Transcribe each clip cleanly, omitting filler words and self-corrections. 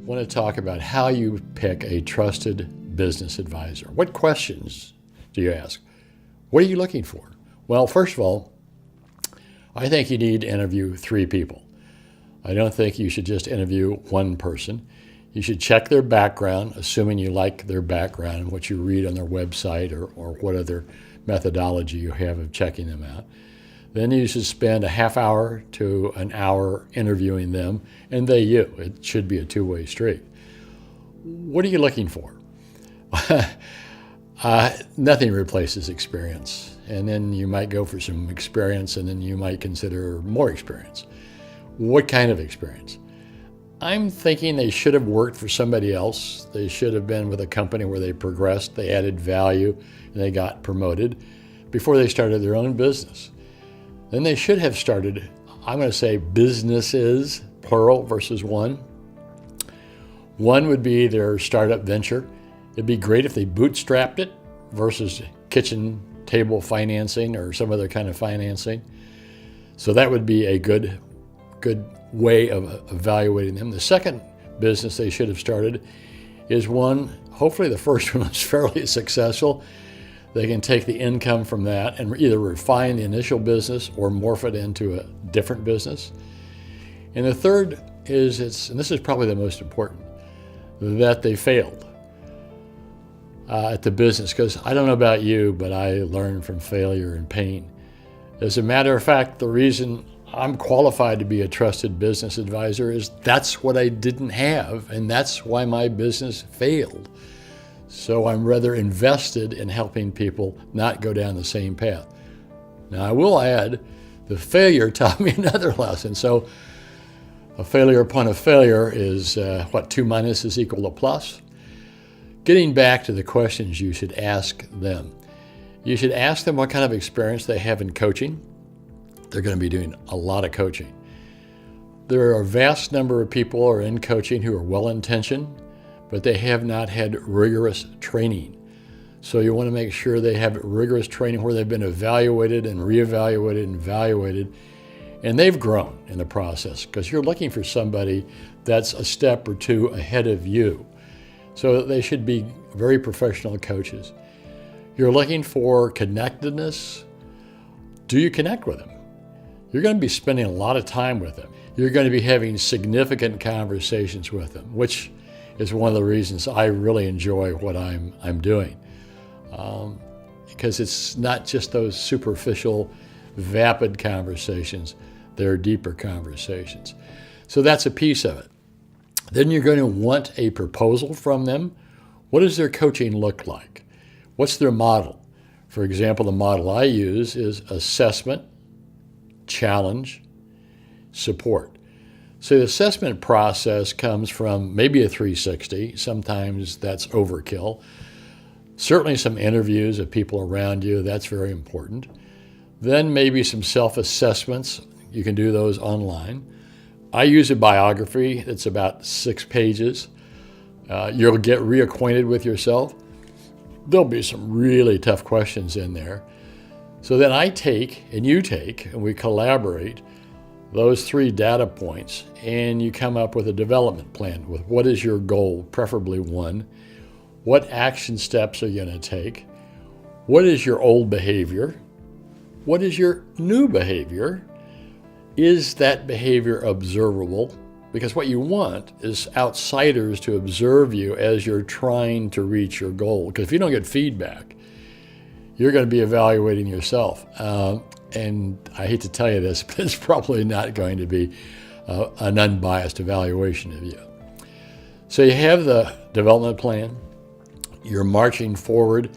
want to talk about how you pick a trusted business advisor. What questions do you ask? What are you looking for? Well, first of all, I think you need to interview 3 people. I don't think you should just interview one person. You should check their background, assuming you like their background and what you read on their website or what other methodology you have of checking them out. Then you should spend a half hour to an hour interviewing them, and they you. It should be a two-way street. What are you looking for? Nothing replaces experience. And then you might go for some experience, and then you might consider more experience. What kind of experience? I'm thinking they should have worked for somebody else. They should have been with a company where they progressed, they added value, and they got promoted before they started their own business. Then they should have started, I'm going to say businesses, plural versus one. One would be their startup venture. It'd be great if they bootstrapped it versus kitchen table financing or some other kind of financing. So that would be a good way of evaluating them. The second business they should have started is one, hopefully the first one was fairly successful. They can take the income from that and either refine the initial business or morph it into a different business. And the third is, and this is probably the most important, that they failed at the business. Because I don't know about you, but I learned from failure and pain. As a matter of fact, the reason I'm qualified to be a trusted business advisor is that's what I didn't have, and that's why my business failed. So I'm rather invested in helping people not go down the same path. Now, I will add, the failure taught me another lesson. So a failure upon a failure is 2 minus is equal to plus. Getting back to the questions you should ask them. You should ask them what kind of experience they have in coaching. They're going to be doing a lot of coaching. There are a vast number of people who are in coaching who are well-intentioned, but they have not had rigorous training. So you want to make sure they have rigorous training where they've been evaluated and reevaluated and evaluated, and they've grown in the process, because you're looking for somebody that's a step or two ahead of you. So they should be very professional coaches. You're looking for connectedness. Do you connect with them? You're going to be spending a lot of time with them. You're going to be having significant conversations with them, which is one of the reasons I really enjoy what I'm doing. Because it's not just those superficial, vapid conversations. They're deeper conversations. So that's a piece of it. Then you're going to want a proposal from them. What does their coaching look like? What's their model? For example, the model I use is assessment, challenge, support. So the assessment process comes from maybe a 360. Sometimes that's overkill. Certainly some interviews of people around you, that's very important. Then maybe some self-assessments. You can do those online. I use a biography that's about 6 pages. You'll get reacquainted with yourself. There'll be some really tough questions in there. So then I take, and you take, and we collaborate those 3 data points, and you come up with a development plan with what is your goal, preferably 1. What action steps are you going to take? What is your old behavior? What is your new behavior? Is that behavior observable? Because what you want is outsiders to observe you as you're trying to reach your goal. Because if you don't get feedback, you're going to be evaluating yourself. And I hate to tell you this, but it's probably not going to be an unbiased evaluation of you. So you have the development plan. You're marching forward.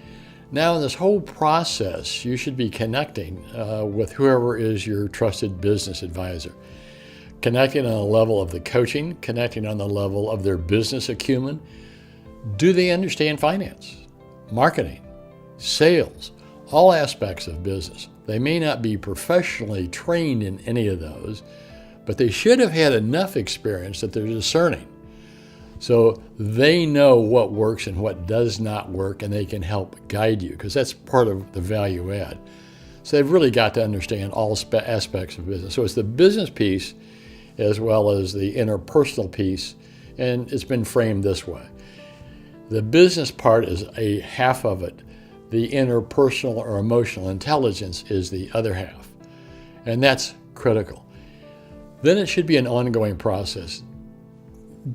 Now in this whole process, you should be connecting with whoever is your trusted business advisor. Connecting on the level of the coaching, connecting on the level of their business acumen. Do they understand finance, marketing, sales, all aspects of business? They may not be professionally trained in any of those, but they should have had enough experience that they're discerning. So they know what works and what does not work, and they can help guide you, because that's part of the value add. So they've really got to understand all aspects of business. So it's the business piece as well as the interpersonal piece And it's been framed this way. The business part is a half of it. The interpersonal or emotional intelligence is the other half. And that's critical. Then it should be an ongoing process.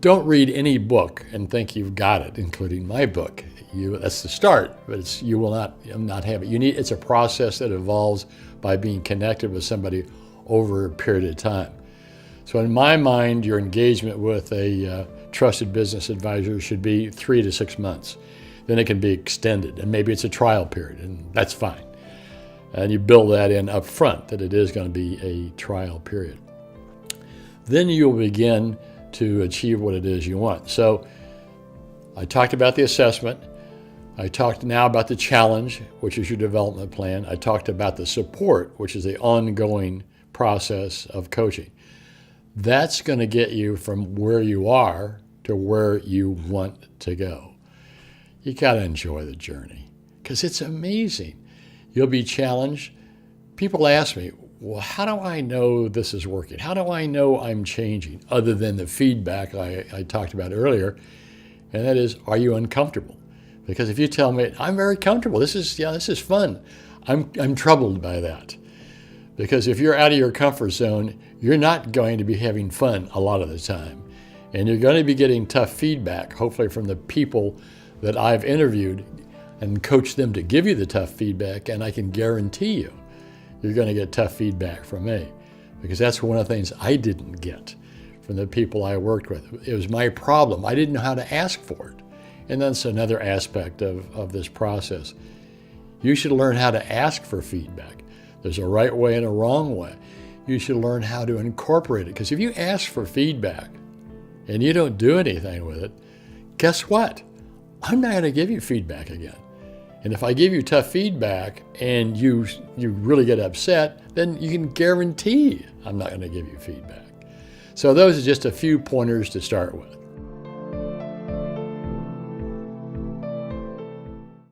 Don't read any book and think you've got it, including my book. That's the start, but you will not have it. It's a process that evolves by being connected with somebody over a period of time. So in my mind, your engagement with a trusted business advisor should be 3 to 6 months. Then it can be extended, and maybe it's a trial period, and that's fine. And you build that in up front, that it is going to be a trial period. Then you'll begin to achieve what it is you want. So I talked about the assessment. I talked now about the challenge, which is your development plan. I talked about the support, which is the ongoing process of coaching. That's going to get you from where you are to where you want to go. You got to enjoy the journey because it's amazing. You'll be challenged. People ask me, well, how do I know this is working? How do I know I'm changing? Other than the feedback I talked about earlier, and that is, are you uncomfortable? Because if you tell me, I'm very comfortable, this is fun, I'm troubled by that. Because if you're out of your comfort zone, you're not going to be having fun a lot of the time. And you're going to be getting tough feedback, hopefully from the people that I've interviewed and coached them to give you the tough feedback, and I can guarantee you're going to get tough feedback from me, because that's one of the things I didn't get from the people I worked with. It was my problem. I didn't know how to ask for it. And that's another aspect of this process. You should learn how to ask for feedback. There's a right way and a wrong way. You should learn how to incorporate it, because if you ask for feedback and you don't do anything with it, guess what? I'm not going to give you feedback again. And if I give you tough feedback and you really get upset, then you can guarantee I'm not going to give you feedback. So those are just a few pointers to start with.